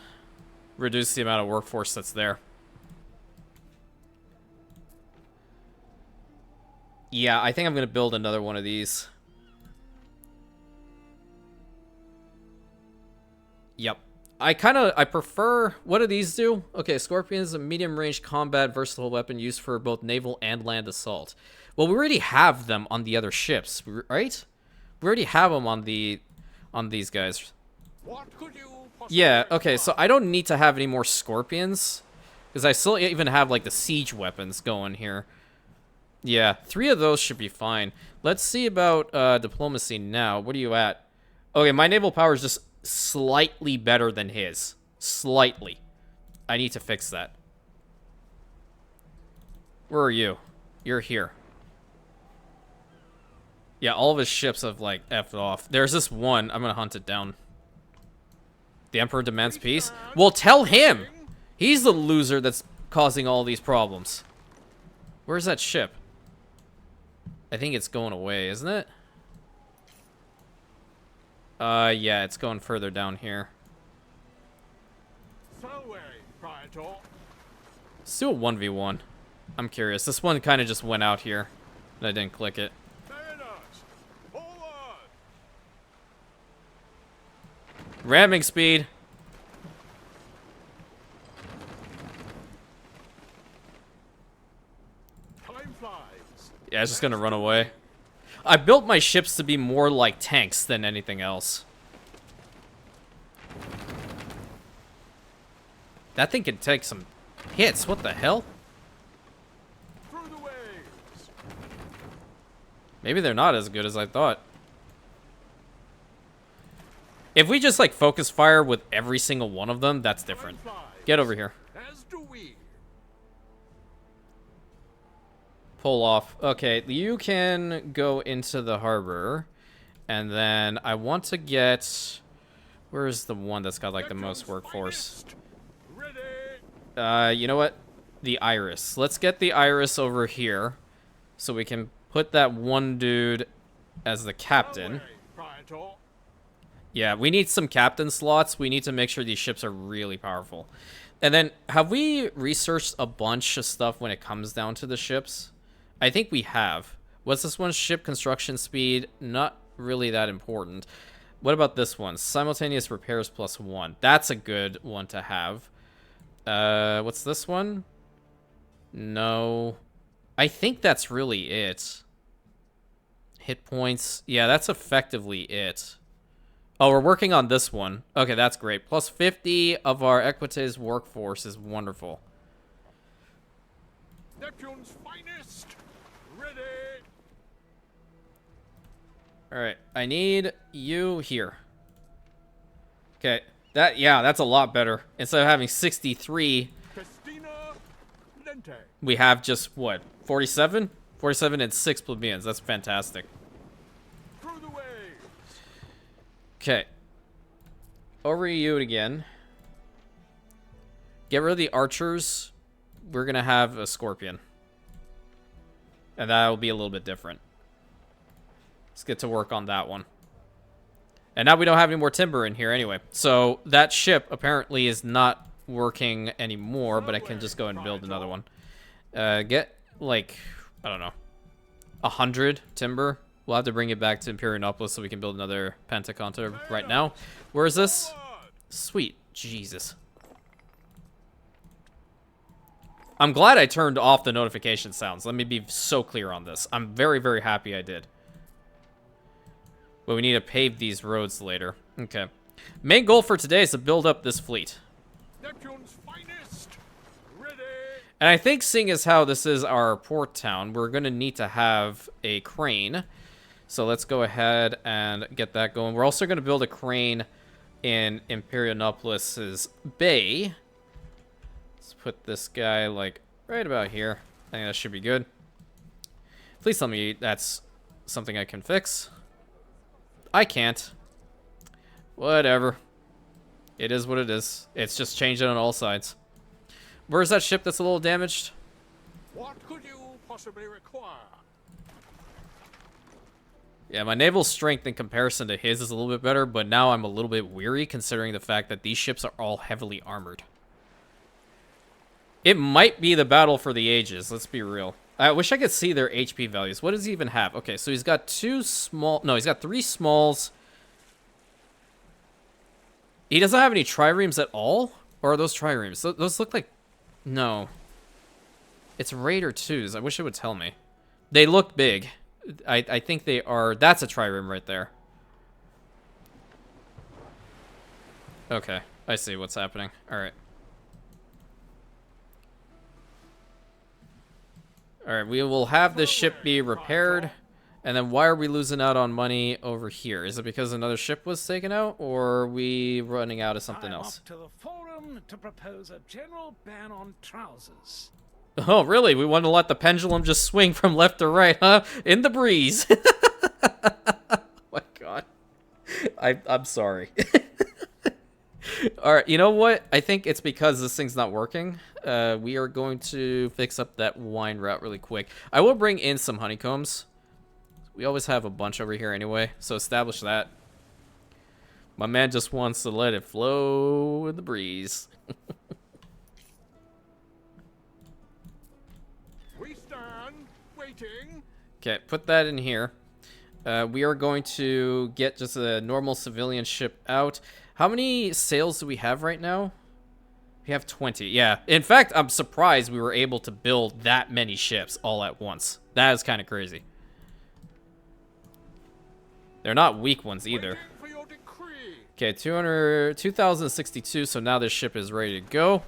Speaker 1: Reduce the amount of workforce that's there. Yeah, I think I'm going to build another one of these. Yep. I prefer, what do these do? Okay, Scorpion is a medium-range combat versatile weapon used for both naval and land assault. Well, we already have them on the other ships, right? We already have them on these guys.
Speaker 2: What could you possibly
Speaker 1: Yeah, okay, so
Speaker 2: require?
Speaker 1: I don't need to have any more Scorpions. Because I still even have, like, the siege weapons going here. Yeah, 3 of those should be fine. Let's see about diplomacy now. What are you at? Okay, my naval power is just slightly better than his. Slightly. I need to fix that. Where are you? You're here. Yeah, all of his ships have, like, F'd off. There's this one. I'm gonna hunt it down. The Emperor demands peace? Well, tell him! He's the loser that's causing all these problems. Where's that ship? I think it's going away, isn't it? Yeah, it's going further down here.
Speaker 2: Salve, Praetor.
Speaker 1: Let's do a 1v1. I'm curious. This one kind of just went out here, and I didn't click it.
Speaker 2: Mariners, forward!
Speaker 1: Ramming speed.
Speaker 2: Time flies.
Speaker 1: Yeah, it's just gonna run away. I built my ships to be more like tanks than anything else. That thing can take some hits. What the hell?
Speaker 2: Through the waves.
Speaker 1: Maybe they're not as good as I thought. If we just, like, focus fire with every single one of them, that's different.
Speaker 2: Time flies.
Speaker 1: Get over here.
Speaker 2: As do we.
Speaker 1: Pull off. Okay, you can go into the harbor. And then I want to get... Where's the one that's got, like, the most workforce?
Speaker 2: Ready.
Speaker 1: You know what? The Iris. Let's get the Iris over here. So we can put that one dude as the captain.
Speaker 2: Salve, Praetor.
Speaker 1: Yeah, we need some captain slots. We need to make sure these ships are really powerful. And then, have we researched a bunch of stuff when it comes down to the ships? I think we have. What's this one? Ship construction speed. Not really that important. What about this one? Simultaneous repairs +1. That's a good one to have. What's this one? No. I think that's really it. Hit points. Yeah, that's effectively it. Oh, we're working on this one. Okay, that's great. Plus 50 of our Equites workforce is wonderful.
Speaker 2: Neptune's finest. Ready.
Speaker 1: Alright, I need you here. Okay, that's a lot better. Instead of having 63,
Speaker 2: Festina Lente.
Speaker 1: we have just, what, 47? 47 and 6 plebeians. That's fantastic.
Speaker 2: Through the waves.
Speaker 1: Okay. Over to you again. Get rid of the archers. We're going to have a scorpion. And that'll be a little bit different. Let's get to work on that one. And now we don't have any more timber in here anyway. So that ship apparently is not working anymore, but I can just go and build another one. Get, like, I don't know, 100 timber. We'll have to bring it back to Imperium so we can build another Pentaconta right now. Where is this? Sweet. Jesus. I'm glad I turned off the notification sounds. Let me be so clear on this. I'm very, very happy I did. But we need to pave these roads later. Okay. Main goal for today is to build up this fleet.
Speaker 2: Neptune's finest. Ready.
Speaker 1: And I think seeing as how this is our port town, we're going to need to have a crane. So let's go ahead and get that going. We're also going to build a crane in Imperianopolis's bay. Let's put this guy, like, right about here. I think that should be good. Please tell me that's something I can fix. I can't. Whatever. It is what it is. It's just changing on all sides. Where's that ship that's a little damaged?
Speaker 2: What could you possibly require?
Speaker 1: Yeah, my naval strength in comparison to his is a little bit better, but now I'm a little bit weary considering the fact that these ships are all heavily armored. It might be the battle for the ages, let's be real. I wish I could see their HP values. What does he even have? Okay, so he's got he's got 3 smalls. He doesn't have any triremes at all? Or are those triremes? Those look like... No. It's Raider 2s. I wish it would tell me. They look big. I think they are... That's a trireme right there. Okay, I see what's happening. Alright. Alright, we will have this ship be repaired. And then why are we losing out on money over here? Is it because another ship was taken out? Or are we running out of something else?
Speaker 5: I'm up to the forum to propose a general ban on trousers.
Speaker 1: Oh, really? We want to let the pendulum just swing from left to right, huh? In the breeze. Oh my god. I'm sorry. Alright, you know what? I think it's because this thing's not working. We are going to fix up that wine route really quick. I will bring in some honeycombs. We always have a bunch over here anyway, so establish that. My man just wants to let it flow in the breeze.
Speaker 2: We stand waiting.
Speaker 1: Okay, put that in here. We are going to get just a normal civilian ship out. How many sails do we have right now? We have 20. Yeah. In fact, I'm surprised we were able to build that many ships all at once. That is kind of crazy. They're not weak ones either.
Speaker 2: Waiting for your decree.
Speaker 1: Okay, 2062, so now this ship is ready to go.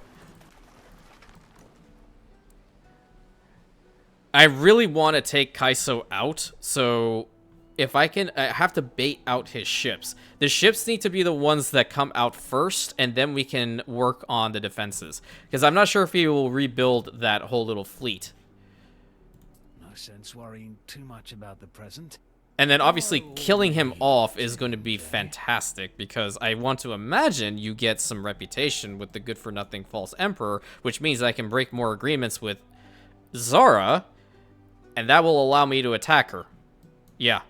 Speaker 1: I really want to take Kaiso out, so if I can, I have to bait out his ships. The ships need to be the ones that come out first, and then we can work on the defenses. Because I'm not sure if he will rebuild that whole little fleet.
Speaker 5: No sense worrying too much about the present.
Speaker 1: And then obviously killing him off is going to be fantastic, because I want to imagine you get some reputation with the good-for-nothing false emperor, which means I can break more agreements with Zara, and that will allow me to attack her. Yeah.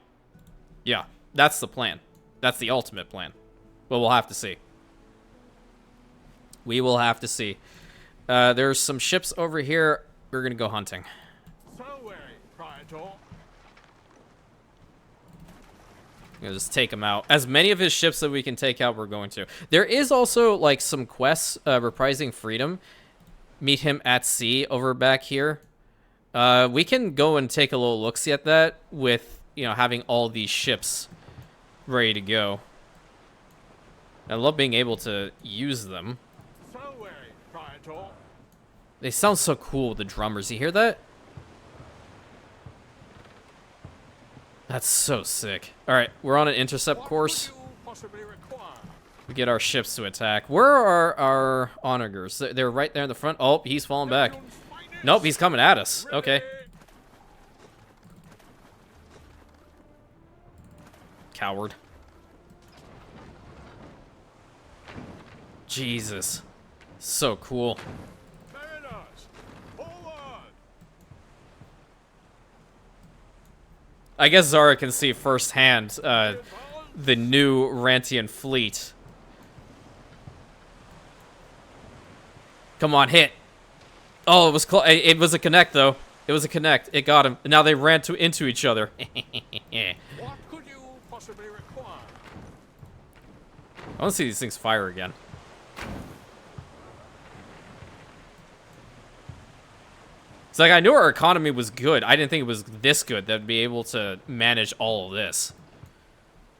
Speaker 1: Yeah, that's the plan. That's the ultimate plan. But we'll have to see. We will have to see. There's some ships over here. We're going to go hunting.
Speaker 2: So Praetor.
Speaker 1: I'm gonna just take him out. As many of his ships that we can take out, we're going to. There is also, like, some quests reprising freedom. meet him at sea over back here. We can go and take a little look-see at that with, having all these ships ready to go. I love being able to use them.
Speaker 2: So wary, Praetor.
Speaker 1: They sound so cool, the drummers. You hear that? That's so sick. All right, we're on an intercept course.
Speaker 2: What could you possibly require?
Speaker 1: We get our ships to attack. Where are our onagers? They're right there in the front. Oh, he's falling back.
Speaker 2: Neptune's finest.
Speaker 1: Nope, he's coming at us. Okay.
Speaker 2: Ready.
Speaker 1: Coward. Jesus. So cool.
Speaker 2: Mariners, forward.
Speaker 1: I guess Zara can see firsthand the new Rantian fleet. Come on, hit. Oh, it was it was a connect, though. It was a connect. It got him. Now they ran into each other.
Speaker 2: What could you possibly require?
Speaker 1: I want to see these things fire again. It's like, I knew our economy was good. I didn't think it was this good that would be able to manage all of this.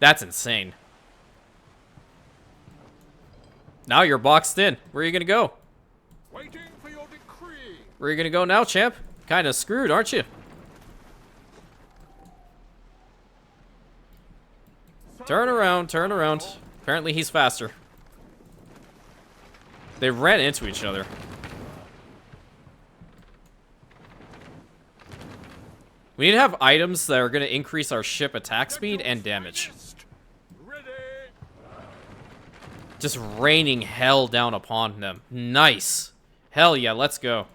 Speaker 1: That's insane. Now you're boxed in. Where are you going to go?
Speaker 2: Waiting for your decree.
Speaker 1: Where are you going to go now, champ? Kind of screwed, aren't you? Turn around, turn around. Apparently he's faster. They ran into each other. We need to have items that are going to increase our ship attack speed and damage.
Speaker 2: Ready.
Speaker 1: Just raining hell down upon them. Nice. Hell yeah, let's go.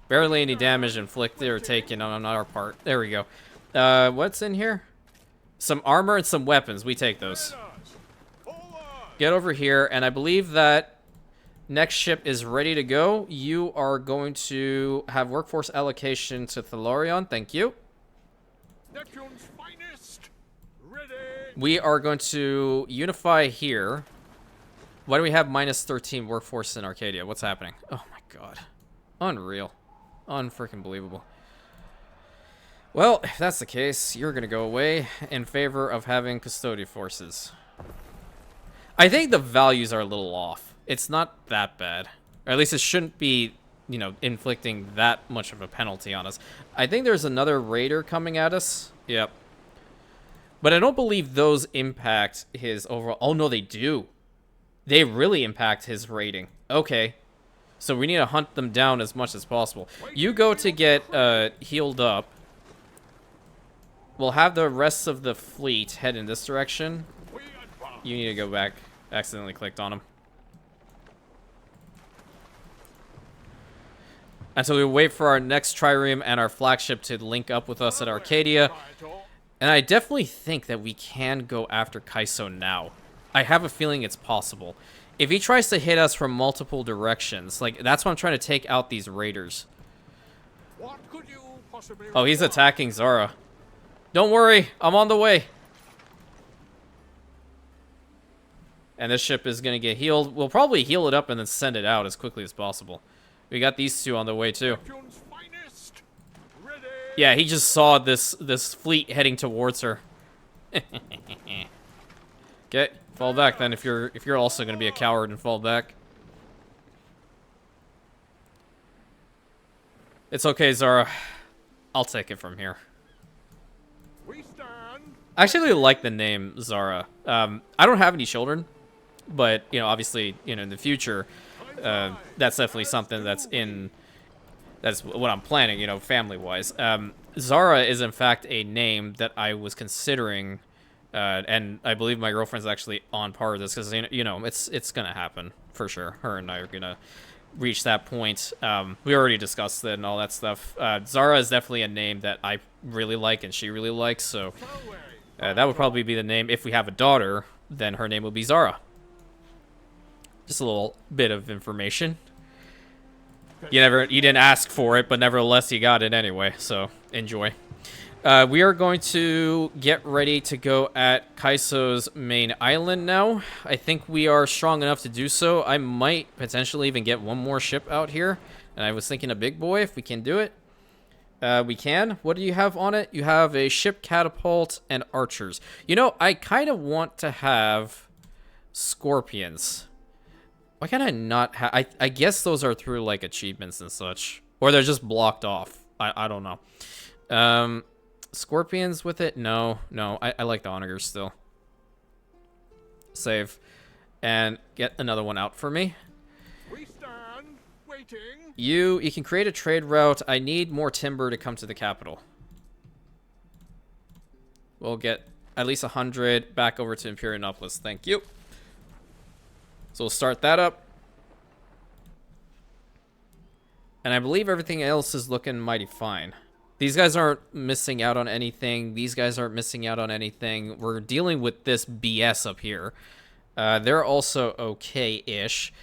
Speaker 1: Barely any damage inflicted or taken on our part. There we go. What's in here? Some armor and some weapons. We take those.
Speaker 2: Mariners, forward.
Speaker 1: Get over here, and I believe that next ship is ready to go. You are going to have workforce allocation to Thalorion. Thank you.
Speaker 2: Neptune's finest. Ready.
Speaker 1: We are going to unify here. Why do we have minus 13 workforce in Arcadia? What's happening? Oh my god. Unreal. Unfreaking believable. Well, if that's the case, you're going to go away in favor of having custodial forces. I think the values are a little off. It's not that bad. Or at least it shouldn't be, inflicting that much of a penalty on us. I think there's another raider coming at us. Yep. But I don't believe those impact his overall... Oh, no, they do. They really impact his rating. Okay. So we need to hunt them down as much as possible. You go to get healed up. We'll have the rest of the fleet head in this direction.
Speaker 2: We advance.
Speaker 1: You need to go back. Accidentally clicked on him. And so we wait for our next trireme and our flagship to link up with us at Arcadia.
Speaker 2: Praetor.
Speaker 1: And I definitely think that we can go after Kaiso now. I have a feeling it's possible. If he tries to hit us from multiple directions, like, that's why I'm trying to take out these raiders.
Speaker 2: What could you possibly
Speaker 1: Oh, he's
Speaker 2: require?
Speaker 1: attacking Zara. Don't worry, I'm on the way. And this ship is going to get healed. We'll probably heal it up and then send it out as quickly as possible. We got these two on the way, too.
Speaker 2: Neptune's finest. Ready.
Speaker 1: Yeah, he just saw this fleet heading towards her. Okay, fall back then if you're also going to be a coward and fall back. It's okay, Zara. I'll take it from here.
Speaker 2: We stand.
Speaker 1: I actually like the name Zara. I don't have any children, but obviously, in the future, that's definitely something that's what I'm planning, family-wise. Zara is in fact a name that I was considering, and I believe my girlfriend's actually on par with this because it's gonna happen for sure. Her and I are gonna reach that point. We already discussed it and all that stuff. Zara is definitely a name that I really like and she really likes, so
Speaker 2: So wary.
Speaker 1: that would probably be the name. If we have a daughter, then her name will be Zara. Just a little bit of information. You didn't ask for it, but nevertheless you got it anyway, so enjoy. We are going to get ready to go at Kaiso's main island now. I think we are strong enough to do so. I might potentially even get one more ship out here. And I was thinking a big boy, if we can do it. We can. What do you have on it? You have a ship catapult and archers. You know, I kind of want to have scorpions. Why can't I not have... I guess those are through, like, achievements and such. Or they're just blocked off. I don't know. Scorpions with it? No. I like the onagers still. Save. And get another one out for me.
Speaker 2: We stand waiting.
Speaker 1: You can create a trade route. I need more timber to come to the capital. We'll get at least 100 back over to Imperiumopolis. Thank you. So we'll start that up. And I believe everything else is looking mighty fine. These guys aren't missing out on anything. These guys aren't missing out on anything. We're dealing with this BS up here. They're also okay-ish.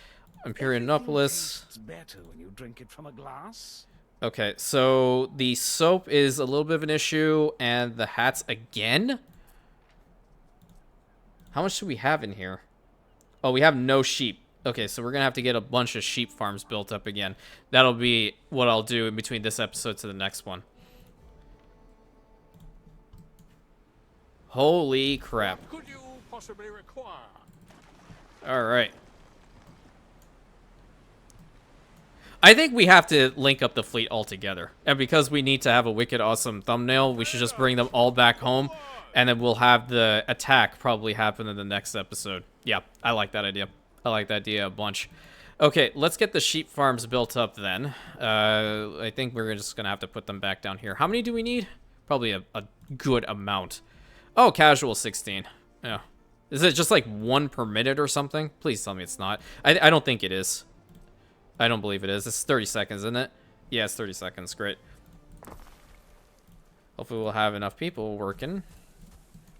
Speaker 1: Imperiumopolis.
Speaker 5: It's better when you drink it from a glass.
Speaker 1: Okay, so the soap is a little bit of an issue, and the hats again? How much do we have in here? Oh, we have no sheep. Okay, so we're gonna have to get a bunch of sheep farms built up again. That'll be what I'll do in between this episode to the next one. Holy crap.
Speaker 2: Could you possibly require?
Speaker 1: Alright. I think we have to link up the fleet altogether. And because we need to have a wicked awesome thumbnail, we should just bring them all back home. And then we'll have the attack probably happen in the next episode. Yeah, I like that idea. I like that idea a bunch. Okay, let's get the sheep farms built up then. I think we're just going to have to put them back down here. How many do we need? Probably a good amount. Oh, casual 16. Yeah. Is it just like 1 per minute or something? Please tell me it's not. I don't think it is. I don't believe it is. It's 30 seconds, isn't it? Yeah, it's 30 seconds. Great. Hopefully we'll have enough people working.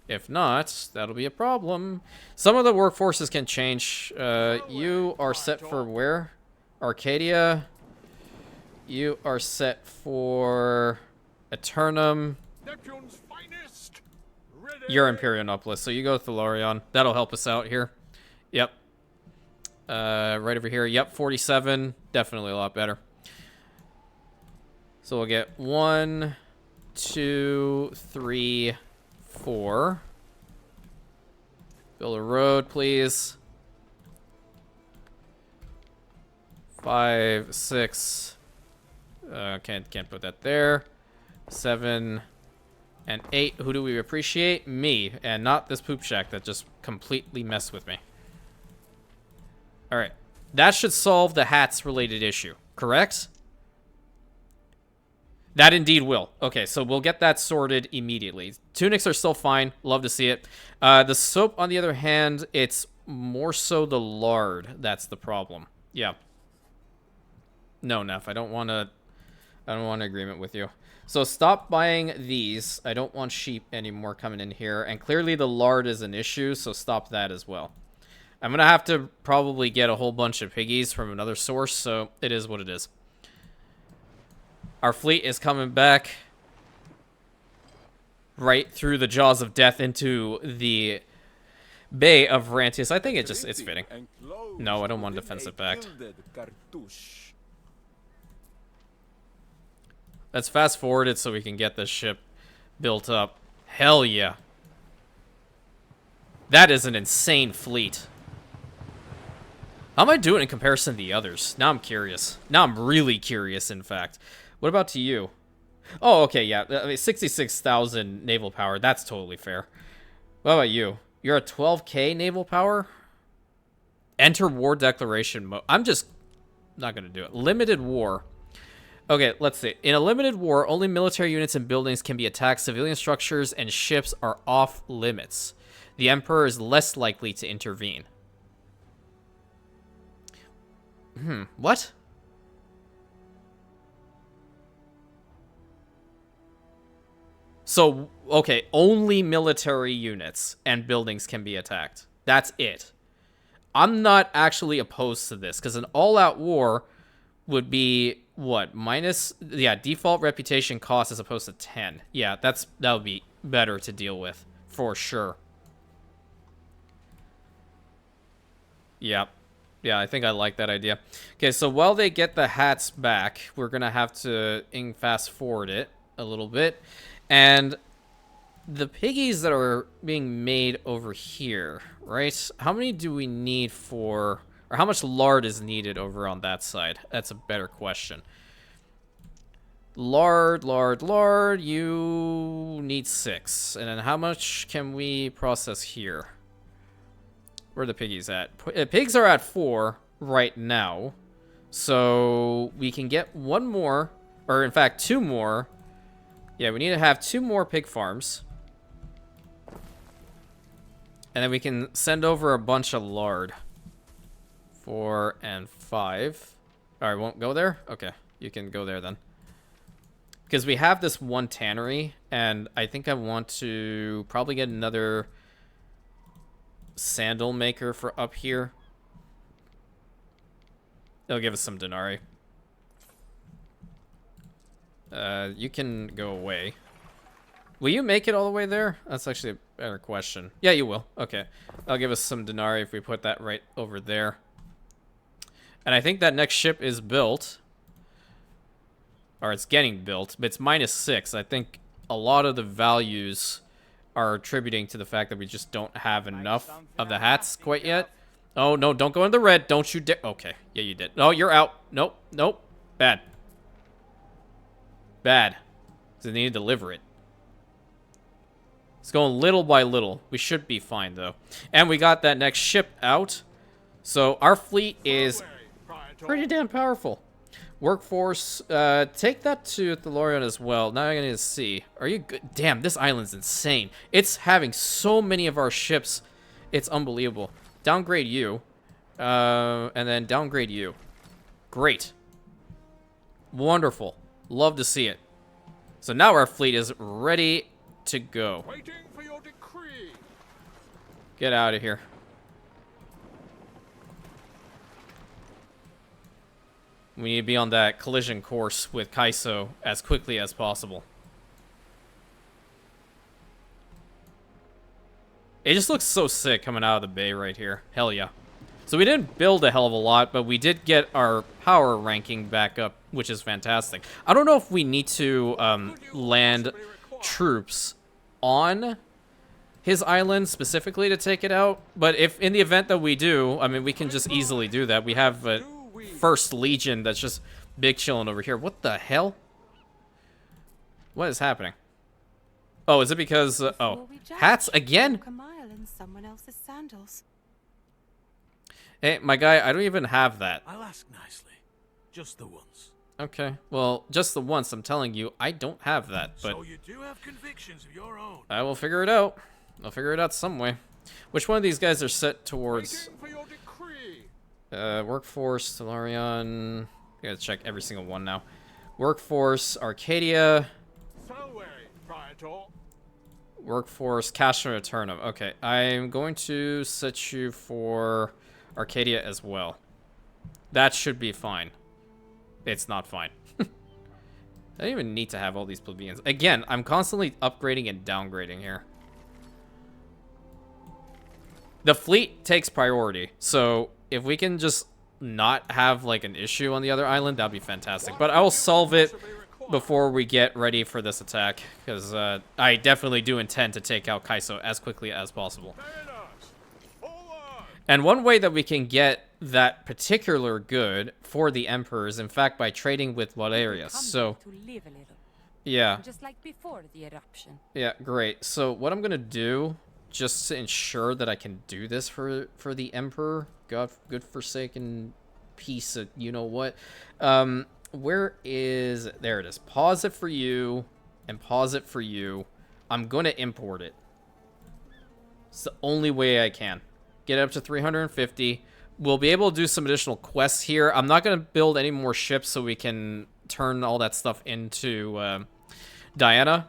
Speaker 1: If not, that'll be a problem. Some of the workforces can change. You are set for where? Arcadia. You are set for Eternum.
Speaker 2: Neptune's finest. Ready.
Speaker 1: You're Imperiumopolis, so you go to Thalarion. That'll help us out here. Yep. Right over here. Yep, 47. Definitely a lot better. So we'll get 1, 2, 3, 4. Build a road, please. 5, 6. Can't put that there. 7 and 8. Who do we appreciate? Me, and not this poop shack that just completely messed with me. All right, that should solve the hats related issue, correct? That indeed will. Okay, so we'll get that sorted immediately. Tunics are still fine. Love to see it. The soap, on the other hand, it's more so the lard that's the problem. Yeah. No, Neff, I don't want an agreement with you. So stop buying these. I don't want sheep anymore coming in here. And clearly the lard is an issue, so stop that as well. I'm going to have to probably get a whole bunch of piggies from another source, so it is what it is. Our fleet is coming back right through the jaws of death into the Bay of Rantius. I think it's fitting. No, I don't want defensive backed. Let's fast forward it so we can get this ship built up. Hell yeah. That is an insane fleet. How am I doing in comparison to the others? Now I'm curious. Now I'm really curious, in fact. What about to you? Oh, okay, yeah. I mean, 66,000 naval power. That's totally fair. What about you? You're at 12k naval power? Enter war declaration mode. I'm just not going to do it. Limited war. Okay, let's see. In a limited war, only military units and buildings can be attacked. Civilian structures and ships are off limits. The Emperor is less likely to intervene. What? So, okay, only military units and buildings can be attacked. That's it. I'm not actually opposed to this, because an all-out war would be, what, minus... Yeah, default reputation cost as opposed to 10. Yeah, that would be better to deal with, for sure. Yep. Yeah, I think I like that idea. Okay, so while they get the hats back, we're going to have to fast forward it a little bit. And the piggies that are being made over here, right? How many do we need for... Or how much lard is needed over on that side? That's a better question. Lard, you need 6. And then how much can we process here? Where are the piggies at? Pigs are at 4 right now. So we can get 1 more, or in fact 2 more. Yeah, we need to have 2 more pig farms. And then we can send over a bunch of lard. 4 and 5. Alright, won't go there? Okay, you can go there then. Because we have this 1 tannery, and I think I want to probably get another sandal maker for up here. It'll give us some denarii. You can go away. Will you make it all the way there? That's actually a better question. Yeah, you will. Okay. That'll give us some denarii if we put that right over there. And I think that next ship is built. Or it's getting built, but it's -6. I think a lot of the values are attributing to the fact that we just don't have enough of the hats quite yet. Oh, no, don't go in the red. Don't you dare. Okay, yeah, you did. No, you're out. Nope, nope. Bad. Bad. Because they need to deliver it. It's going little by little. We should be fine, though. And we got that next ship out. So our fleet is pretty damn powerful. Workforce, take that to Thalorian as well. Now I need to see. Are you good? Damn, this island's insane. It's having so many of our ships. It's unbelievable. Downgrade you. And then downgrade you. Great. Wonderful. Love to see it. So now our fleet is ready to go.
Speaker 2: Waiting for your decree.
Speaker 1: Get out of here. We need to be on that collision course with Kaiso as quickly as possible. It just looks so sick coming out of the bay right here. Hell yeah. So we didn't build a hell of a lot, but we did get our power ranking back up, which is fantastic. I don't know if we need to land troops on his island specifically to take it out, but if in the event that we do, I mean, we can just easily do that. We have a First Legion that's just big chilling over here. What the hell? What is happening? Oh, is it because oh, hats again?
Speaker 8: Someone else's sandals.
Speaker 1: Hey, my guy, I don't even have that.
Speaker 5: I'll ask nicely. Just the once.
Speaker 1: Okay, well, just the once. I'm telling you, I don't have that. But
Speaker 5: So you do have convictions of your own.
Speaker 1: I will figure it out. I'll figure it out some way. Which one of these guys are set towards?
Speaker 2: Waiting for your decree.
Speaker 1: Workforce, Solarion. I gotta check every single one now. Workforce, Arcadia.
Speaker 2: Salway, Praetor.
Speaker 1: Workforce, Cashmere Eternum. Okay, I'm going to set you for Arcadia as well. That should be fine. It's not fine. I don't even need to have all these plebeians. Again, I'm constantly upgrading and downgrading here. The fleet takes priority, so if we can just not have like an issue on the other island, that'd be fantastic. But I will solve it before we get ready for this attack, because I definitely do intend to take out Kaiso as quickly as possible. And one way that we can get that particular good for the Emperor is, in fact, by trading with Valerius. So, yeah.
Speaker 8: Just like before the eruption.
Speaker 1: Yeah, great. So what I'm going to do, just to ensure that I can do this for the Emperor, God, good forsaken piece of you-know-what, where is... There it is. Pause it for you, and pause it for you. I'm going to import it. It's the only way I can. Get it up to 350. We'll be able to do some additional quests here. I'm not going to build any more ships so we can turn all that stuff into Diana.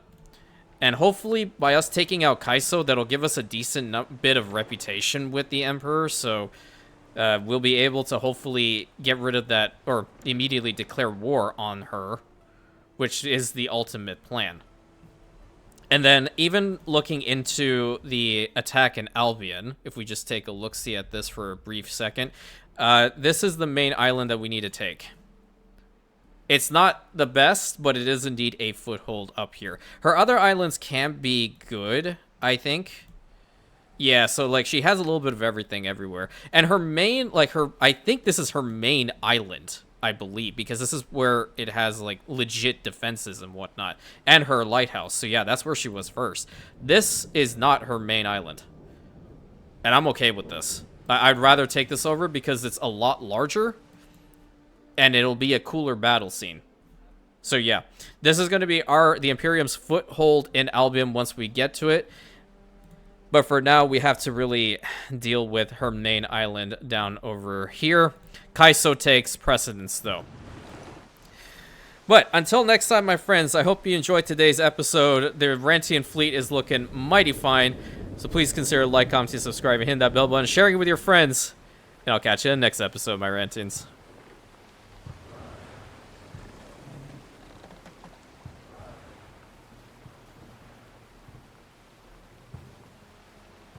Speaker 1: And hopefully, by us taking out Kaiso, that'll give us a decent bit of reputation with the Emperor. So we'll be able to hopefully get rid of that, or immediately declare war on her, which is the ultimate plan. And then even looking into the attack in Albion, if we just take a look-see at this for a brief second, This is the main island that we need to take. It's not the best, but it is indeed a foothold up here. Her other islands can be good, I think. Yeah, so, like, she has a little bit of everything everywhere. And her main, like, I think this is her main island, I believe, because this is where it has, like, legit defenses and whatnot. And her lighthouse. So, yeah, that's where she was first. This is not her main island. And I'm okay with this. I'd rather take this over because it's a lot larger. And it'll be a cooler battle scene. So, yeah. This is going to be the Imperium's foothold in Albion once we get to it. But for now, we have to really deal with her main island down over here. Kaiso takes precedence, though. But until next time, my friends, I hope you enjoyed today's episode. The Rantian fleet is looking mighty fine. So please consider like, commenting, subscribing, hitting that bell button, sharing it with your friends. And I'll catch you in the next episode, my Rantians.